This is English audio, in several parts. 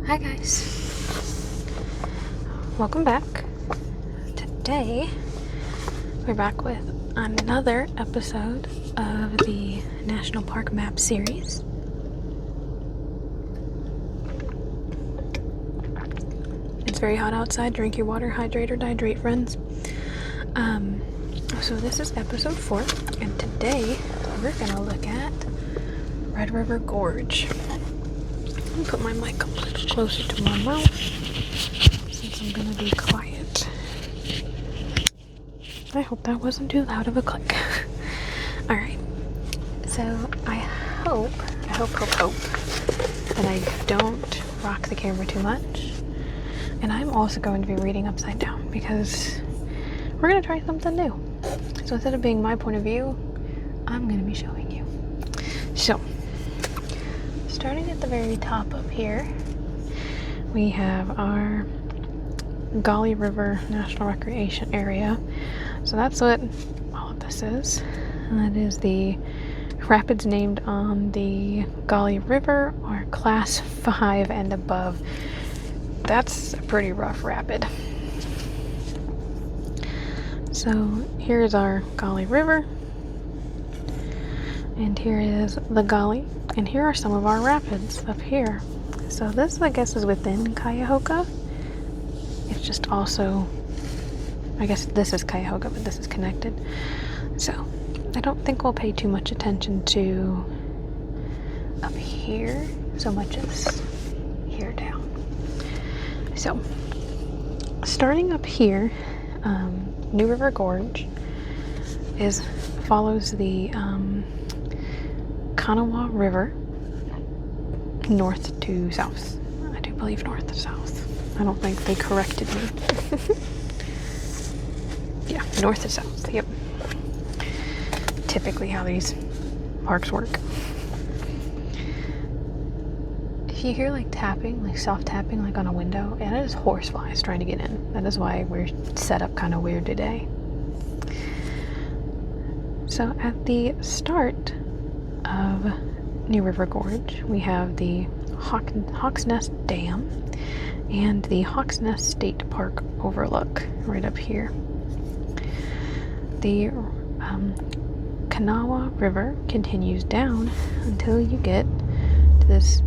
Hi guys, welcome back. Today we're back with another episode of the National Park Map series. It's very hot outside. Drink your water, hydrate or dehydrate, friends. So this is episode 4, and today we're gonna look at Red River Gorge. Let me put my mic a little closer to my mouth since I'm gonna be quiet. I hope that wasn't too loud of a click. Alright, so I hope that I don't rock the camera too much. And I'm also going to be reading upside down because we're gonna try something new. So instead of being my point of view, I'm gonna be showing you. So, starting at the very top up here, we have our Golly River National Recreation Area. So that's what all of this is. And that is the rapids named on the Golly River or Class 5 and above. That's a pretty rough rapid. So here's our Golly River. And here is the Golly. And here are some of our rapids up here. So this, I guess, is within Cuyahoga. It's just also, I guess this is Cuyahoga, but this is connected. So I don't think we'll pay too much attention to up here so much as here down. So starting up here, New River Gorge follows the Kanawha River north to south. I do believe north to south. I don't think they corrected me. Yeah, north to south. Yep. Typically how these parks work. If you hear like tapping, like soft tapping, like on a window, and it is horseflies trying to get in. That is why we're set up kind of weird today. So at the start of New River Gorge, we have the Hawks Nest Dam and the Hawks Nest State Park Overlook right up here. The Kanawha River continues down until you get to this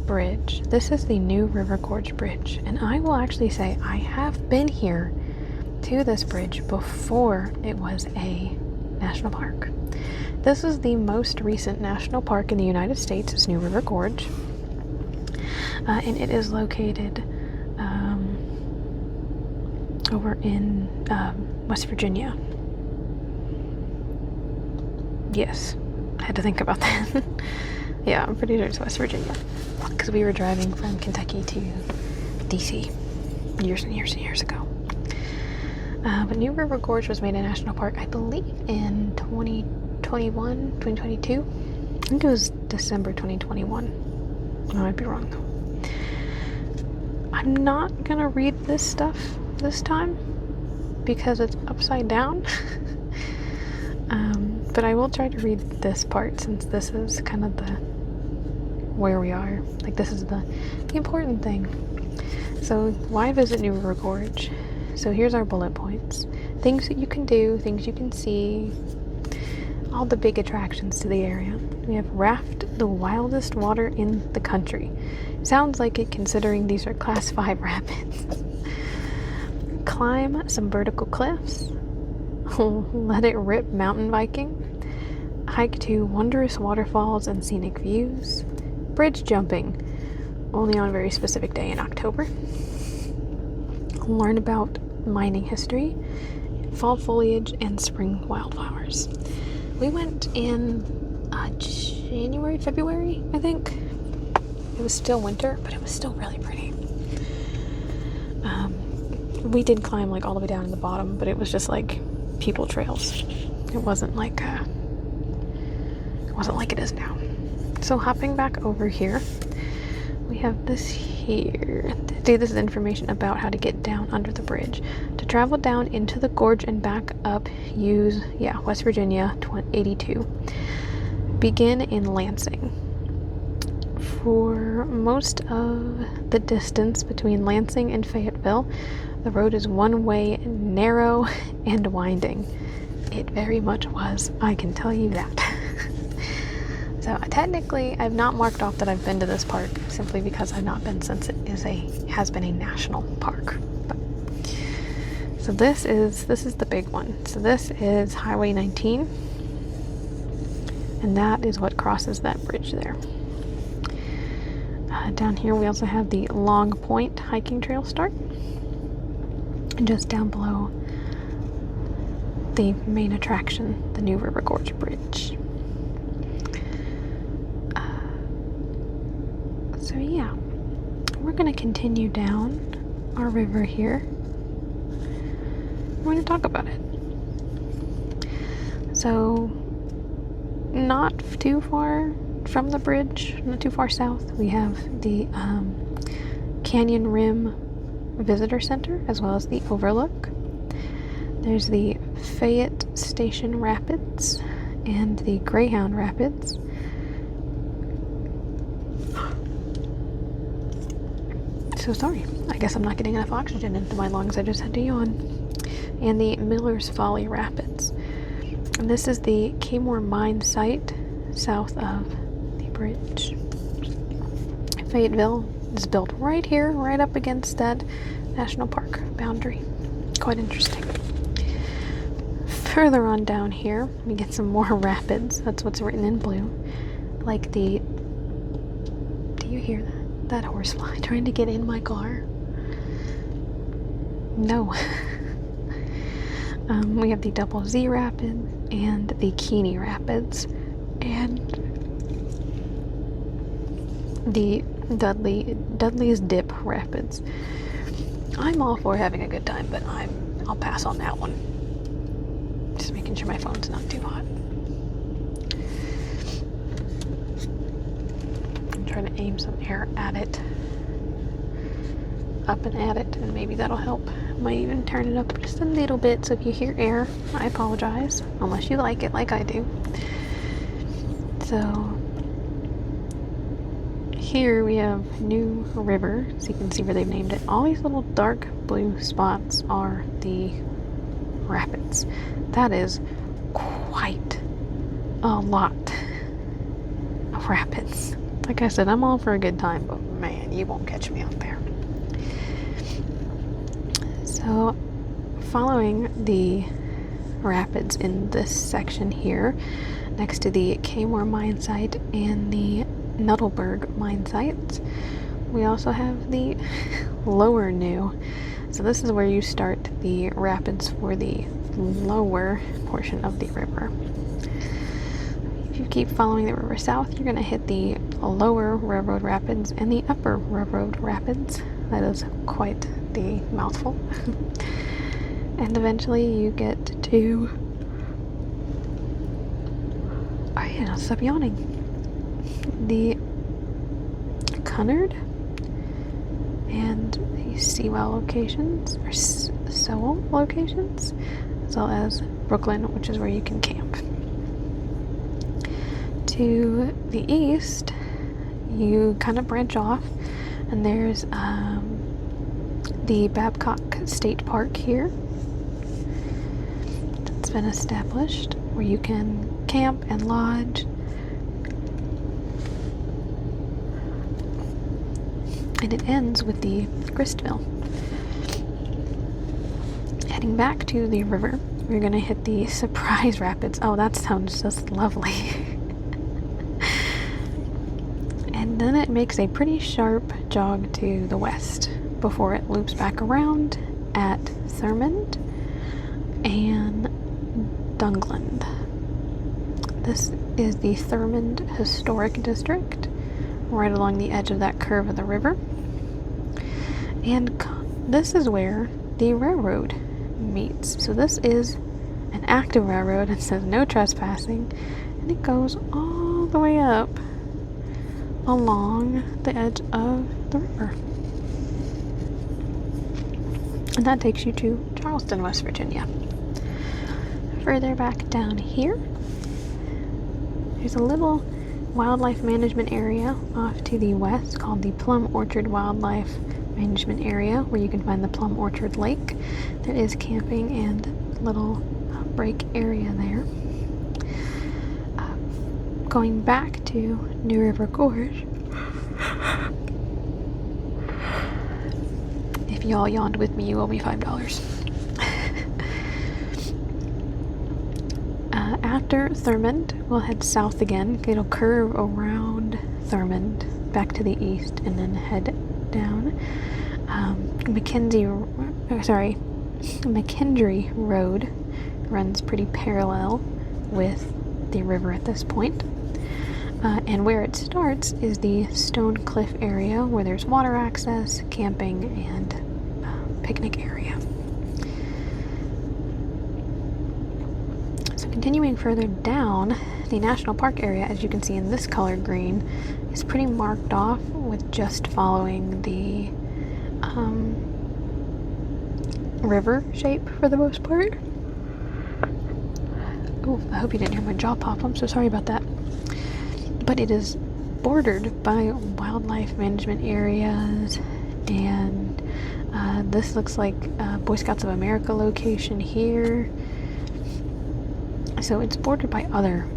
bridge. This is the New River Gorge Bridge, and I will actually say I have been here to this bridge before it was a national park. This is the most recent national park in the United States. It's New River Gorge, and it is located over in West Virginia. Yes, I had to think about that. Yeah, I'm pretty sure it's West Virginia because we were driving from Kentucky to DC years and years and years ago. But New River Gorge was made a national park, I believe, in 2022. I think it was December 2021. I might be wrong though. I'm not gonna read this stuff this time because it's upside down. But I will try to read this part since this is kind of where we are. Like, this is the important thing. So why visit New River Gorge? So here's our bullet points. Things that you can do, things you can see, all the big attractions to the area. We have raft the wildest water in the country. Sounds like it considering these are class 5 rapids. Climb some vertical cliffs. Let it rip mountain biking. Hike to wondrous waterfalls and scenic views. Bridge jumping, only on a very specific day in October. Learn about mining history, fall foliage, and spring wildflowers. We went in January, February, I think. It was still winter, but it was still really pretty. We did climb like all the way down to the bottom, but it was just like people trails. It wasn't like it is now. So hopping back over here, we have this here. See, this is information about how to get down under the bridge. To travel down into the gorge and back up, use, West Virginia 82. Begin in Lansing. For most of the distance between Lansing and Fayetteville, the road is one-way, narrow, and winding. It very much was, I can tell you that. So technically, I've not marked off that I've been to this park simply because I've not been since it has been a national park. So this is the big one. So this is Highway 19, and that is what crosses that bridge there. Down here we also have the Long Point hiking trail start, and just down below the main attraction, the New River Gorge Bridge. So yeah, we're going to continue down our river here. We're going to talk about it. So, not too far from the bridge, not too far south, we have the Canyon Rim Visitor Center, as well as the Overlook. There's the Fayette Station Rapids and the Greyhound Rapids. So sorry, I guess I'm not getting enough oxygen into my lungs, I just had to yawn. And the Miller's Folly Rapids. And this is the Kmore mine site south of the bridge. Fayetteville is built right here, right up against that national park boundary. Quite interesting. Further on down here, we get some more rapids. That's what's written in blue. Like the... Do you hear that? That horsefly trying to get in my car? No. We have the Double Z Rapids and the Keeney Rapids and the Dudley's Dip Rapids. I'm all for having a good time, but I'll pass on that one. Just making sure my phone's not too hot. I'm trying to aim some air at it. Up and at it, and maybe that'll help. Might even turn it up just a little bit, so if you hear air, I apologize, unless you like it like I do. So here we have New River, so you can see where they've named it. All these little dark blue spots are the rapids. That is quite a lot of rapids. Like I said, I'm all for a good time, but man, you won't catch me out there. So, following the rapids in this section here, next to the Kmore mine site and the Nuttleberg mine sites, we also have the Lower New. So this is where you start the rapids for the lower portion of the river. If you keep following the river south, you're going to hit the Lower Railroad Rapids and the Upper Railroad Rapids. That is quite the mouthful. And eventually you get to... Oh yeah, don't stop yawning. The Cunard and the Sewell locations, or Sewell locations, as well as Brooklyn, which is where you can camp. To the east, you kind of branch off, and there's the Babcock State Park here. That's been established, where you can camp and lodge. And it ends with the Grystville. Heading back to the river, we're going to hit the Surprise Rapids. Oh, that sounds just lovely. And then it makes a pretty sharp jog to the west before it loops back around at Thurmond and Dungland. This is the Thurmond Historic District, right along the edge of that curve of the river. And this is where the railroad meets. So this is an active railroad. It says no trespassing, and it goes all the way up along the edge of the river. And that takes you to Charleston, West Virginia. Further back down here, there's a little wildlife management area off to the west called the Plum Orchard Wildlife Management Area, where you can find the Plum Orchard Lake. There is camping and little break area there. Going back to New River Gorge. If y'all yawned with me, you owe me $5. After Thurmond, we'll head south again. It'll curve around Thurmond back to the east and then head down. McKendree Road runs pretty parallel with the river at this point. And where it starts is the Stone Cliff area, where there's water access, camping, and picnic area. So continuing further down, the national park area, as you can see in this color green, is pretty marked off with just following the river shape for the most part. Oh, I hope you didn't hear my jaw pop. I'm so sorry about that. But it is bordered by wildlife management areas, and this looks like Boy Scouts of America location here. So it's bordered by other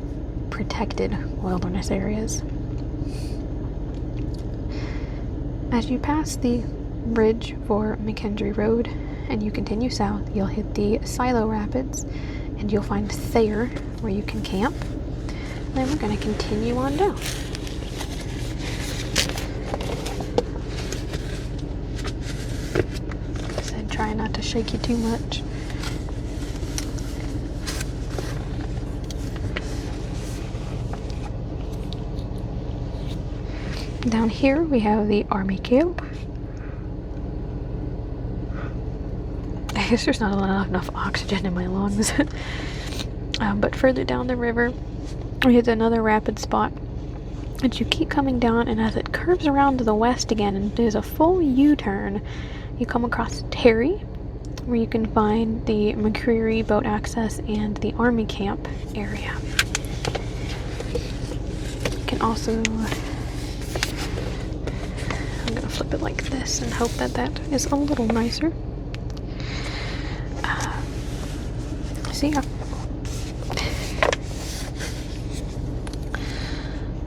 protected wilderness areas. As you pass the bridge for McKendree Road and you continue south, you'll hit the Silo Rapids and you'll find Thayer, where you can camp. Then we're going to continue on down. I said try not to shake you too much. Down here we have the Army camp. I guess there's not enough oxygen in my lungs. But further down the river, we hit another rapid spot. And you keep coming down, and as it curves around to the west again and does a full U-turn, you come across Terry, where you can find the McCreary boat access and the Army camp area. You can also... I'm going to flip it like this and hope that that is a little nicer. So yeah.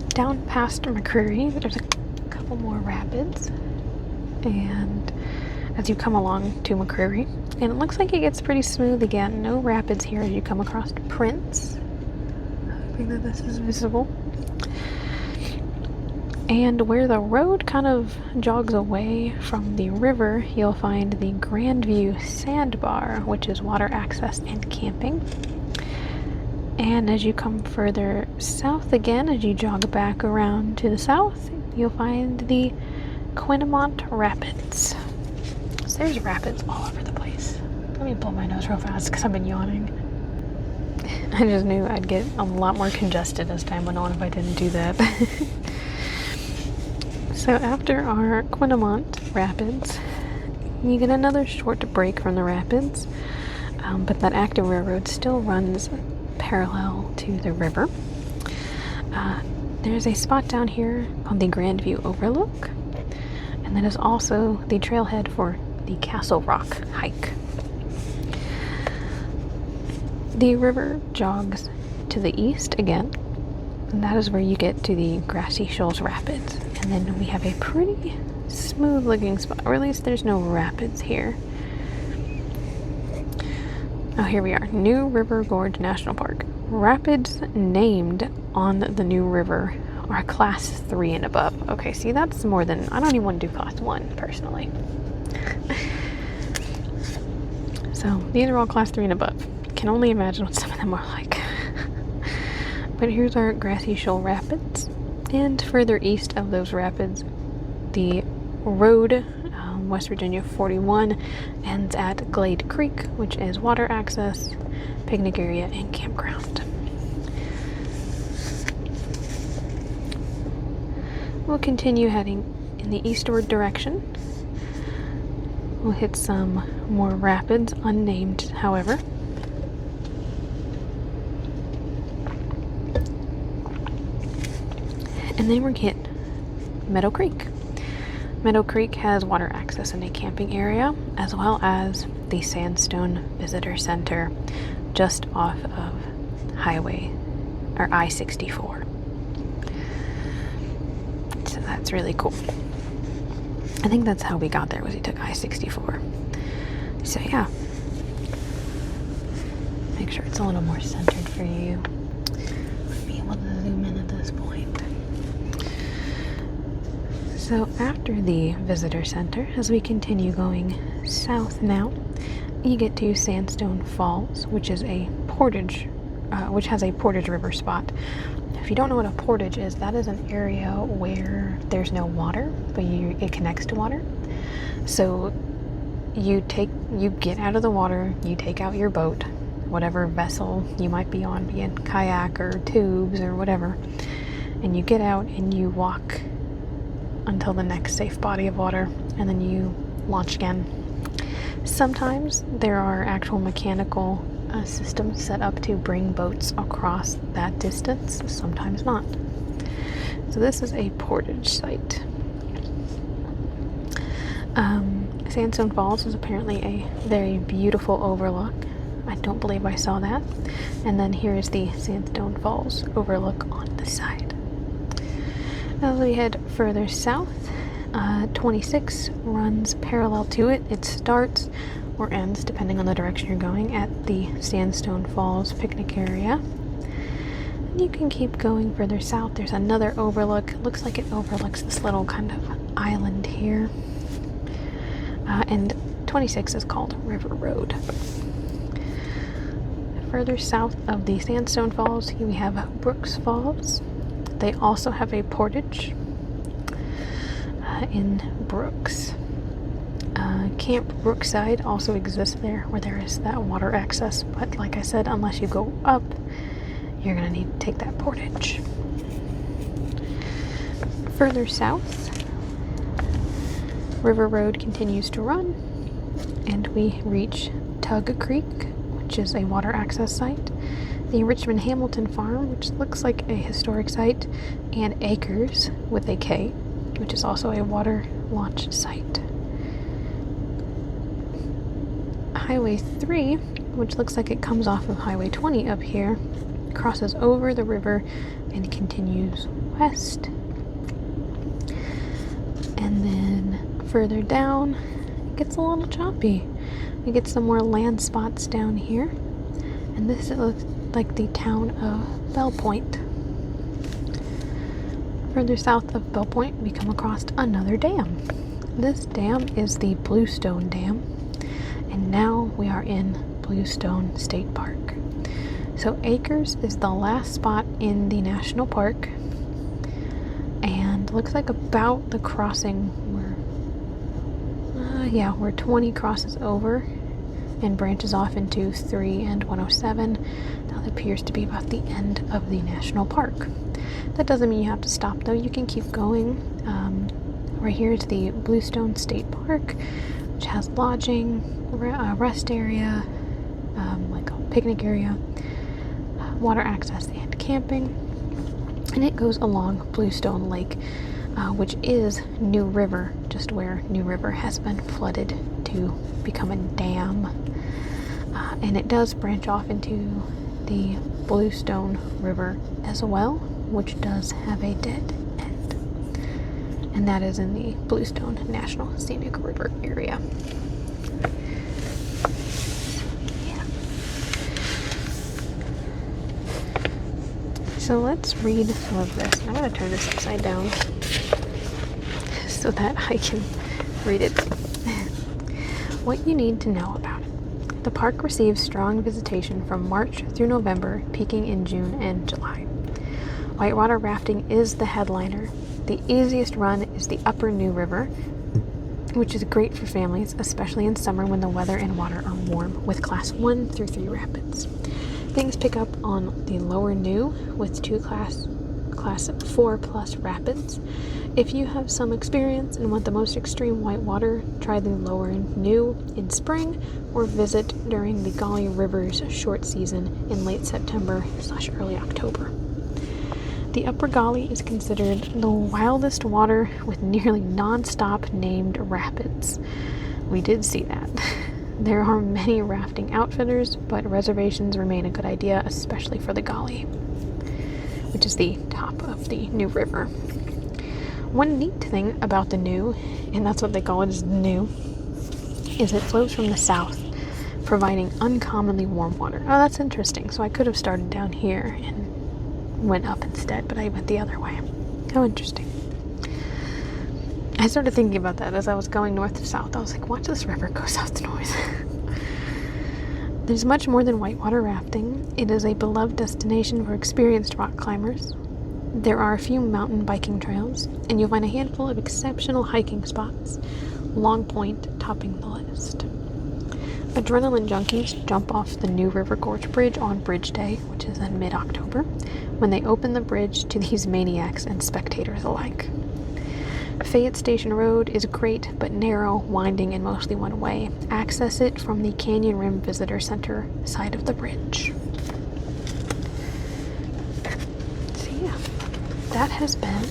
Down past McCreary, there's a couple more rapids. And as you come along to McCreary, and it looks like it gets pretty smooth again. No rapids here as you come across Prince. Hoping that this is visible. And where the road kind of jogs away from the river, you'll find the Grandview Sandbar, which is water access and camping. And as you come further south again, as you jog back around to the south, you'll find the Quinnamont Rapids. So there's rapids all over the place. Let me blow my nose real fast because I've been yawning. I just knew I'd get a lot more congested as time went on if I didn't do that. So after our Quinnamont Rapids, you get another short break from the rapids, but that active railroad still runs parallel to the river. There's a spot down here called the Grandview Overlook, and that is also the trailhead for the Castle Rock hike. The river jogs to the east again, and that is where you get to the Grassy Shoals Rapids. And then we have a pretty smooth looking spot, or at least there's no rapids here. Oh, here we are. New River Gorge National Park. Rapids named on the New River are class 3 and above. Okay, see, that's more than... I don't even want to do class 1, personally. So, these are all class 3 and above. Can only imagine what some of them are like. But here's our Grassy Shoal Rapids. And further east of those rapids, the road, West Virginia 41, ends at Glade Creek, which is water access, picnic area, and campground. We'll continue heading in the eastward direction. We'll hit some more rapids, unnamed, however. And then we hit Meadow Creek. Meadow Creek has water access in a camping area, as well as the Sandstone Visitor Center just off of Highway or I-64. So that's really cool. I think that's how we got there, was we took I-64. So yeah. Make sure it's a little more centered for you. I'll be able to zoom in at this point. So after the visitor center, as we continue going south now, you get to Sandstone Falls, which is a portage, which has a portage river spot. If you don't know what a portage is, that is an area where there's no water, but it connects to water. So you get out of the water, you take out your boat, whatever vessel you might be on, be it kayak or tubes or whatever, and you get out and you walk until the next safe body of water, and then you launch again. Sometimes there are actual mechanical systems set up to bring boats across that distance, sometimes not. So this is a portage site. Sandstone Falls is apparently a very beautiful overlook. I don't believe I saw that. And then here is the Sandstone Falls overlook on the side. As we head further south, 26 runs parallel to it. It starts or ends, depending on the direction you're going, at the Sandstone Falls picnic area. And you can keep going further south. There's another overlook. It looks like it overlooks this little kind of island here. And 26 is called River Road. Further south of the Sandstone Falls, here we have Brooks Falls. They also have a portage in Brooks. Camp Brookside also exists there, where there is that water access, but like I said, unless you go up, you're going to need to take that portage. Further south, River Road continues to run, and we reach Tug Creek, which is a water access site, the Richmond Hamilton Farm, which looks like a historic site, and Acres, with a K, which is also a water launch site. Highway 3, which looks like it comes off of Highway 20 up here, crosses over the river and continues west. And then further down, it gets a little choppy. We get some more land spots down here, and this it looks like the town of Bell Point. Further south of Bell Point, we come across another dam. This dam is the Bluestone Dam, and now we are in Bluestone State Park. So Acres is the last spot in the national park, and looks like about the crossing where 20 crosses over and branches off into 3 and 107. That appears to be about the end of the national park. That doesn't mean you have to stop though, you can keep going. Right here is the Bluestone State Park, which has lodging, rest area, like a picnic area, water access and camping, and it goes along Bluestone Lake, which is New River, just where New River has been flooded to become a dam, and it does branch off into the Bluestone River as well, which does have a dead end, and that is in the Bluestone National Scenic River area. So let's read some of this. I'm going to turn this upside down so that I can read it. What you need to know about it. The park receives strong visitation from March through November, peaking in June and July. Whitewater rafting is the headliner. The easiest run is the Upper New River, which is great for families, especially in summer when the weather and water are warm, with class 1 through 3 rapids. Things pick up on the Lower New with 2 class 4 plus rapids. If you have some experience and want the most extreme whitewater, try the Lower New in spring or visit during the Gauley River's short season in late September/early October. The Upper Gauley is considered the wildest water with nearly non-stop named rapids. We did see that. There are many rafting outfitters, but reservations remain a good idea, especially for the Gauley, which is the top of the New River. One neat thing about the New, and that's what they call it, is the New, is it flows from the south, providing uncommonly warm water. Oh, that's interesting. So I could have started down here and went up instead, but I went the other way. How interesting. I started thinking about that as I was going north to south. I was like, watch this river go south to north. There's much more than whitewater rafting. It is a beloved destination for experienced rock climbers. There are a few mountain biking trails, and you'll find a handful of exceptional hiking spots, Long Point topping the list. Adrenaline junkies jump off the New River Gorge Bridge on Bridge Day, which is in mid-October, when they open the bridge to these maniacs and spectators alike. Fayette Station Road is great but narrow, winding, and mostly one way. Access it from the Canyon Rim Visitor Center side of the bridge. So yeah, that has been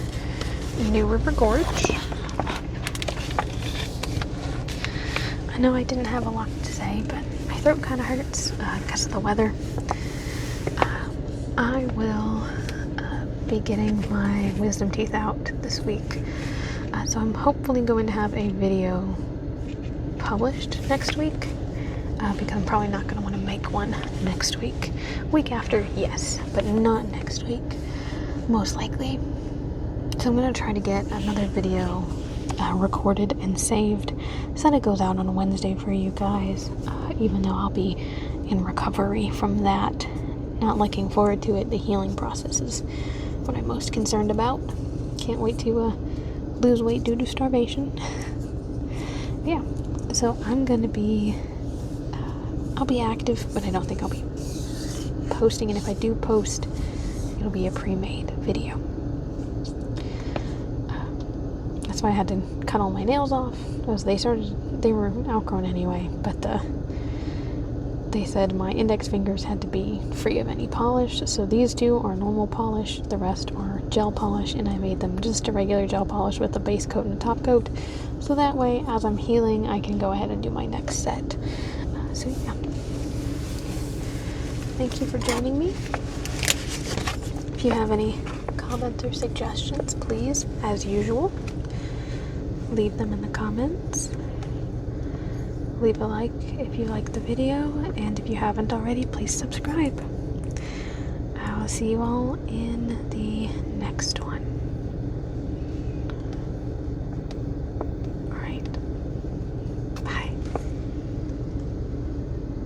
New River Gorge. I know I didn't have a lot to say, but my throat kind of hurts because of the weather. I will be getting my wisdom teeth out this week. So I'm hopefully going to have a video published next week, because I'm probably not going to want to make one next week. Week after, yes, but not next week, most likely. So I'm going to try to get another video recorded and saved so that it goes out on Wednesday for you guys, even though I'll be in recovery from that. Not looking forward to it. The healing process is what I'm most concerned about. Can't wait to lose weight due to starvation. Yeah, so I'm gonna be I'll be active, but I don't think I'll be posting, and if I do post, it'll be a pre-made video. That's why I had to cut all my nails off, because they were outgrown anyway, but they said my index fingers had to be free of any polish, so these two are normal polish, the rest are gel polish, and I made them just a regular gel polish with a base coat and a top coat, so that way as I'm healing I can go ahead and do my next set. So yeah, thank you for joining me. If you have any comments or suggestions, please, as usual, leave them in the comments. Leave a like if you like the video, and if you haven't already, please subscribe. I will see you all in the next one.